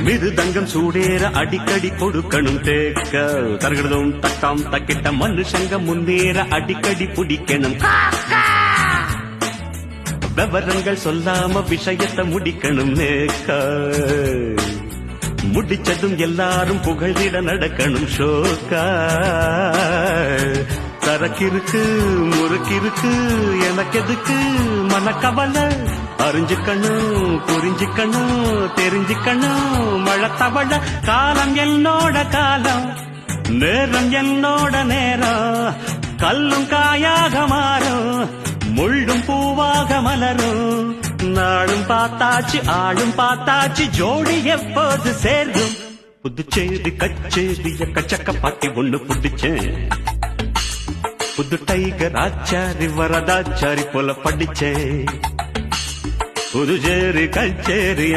மிருதங்கம் சூடேற அடிக்கடி கொடுக்கணும் தேக்க தருகிறதும் தட்டாம் தக்கிட்ட மனுஷங்க முன்னேற அடிக்கடி பிடிக்கணும் விவரங்கள் சொல்லாம விஷயத்தை முடிக்கணும் நேக்க முடிச்சதும் எல்லாரும் புகழிட நடக்கணும் ஷோக்கா சரக்கிருக்கு முறுக்கிருக்கு எனக்கு எதுக்கு மனக்கவலை அறிஞ்சுக்கணும் புரிஞ்சுக்கணும் தெரிஞ்சுக்கணும் மழை தவள காலம் என்னோட காலம் நேரம் என்னோட நேரம் கல்லும் காயாக மாறும் முள்ளும் பூவாக மலரும் நாளும் பார்த்தாச்சு ஆளும் பார்த்தாச்சு ஜோடி எப்போது சேர்ந்தும் புதுச்சேரி கச்சேரி எக்கச்சக்க பாட்டி ஒண்ணு புடிச்சேன் புது டைகர் ஆச்சாரி வரதாச்சாரி போல படிச்சேன் புதுச்சேரி கச்சேரி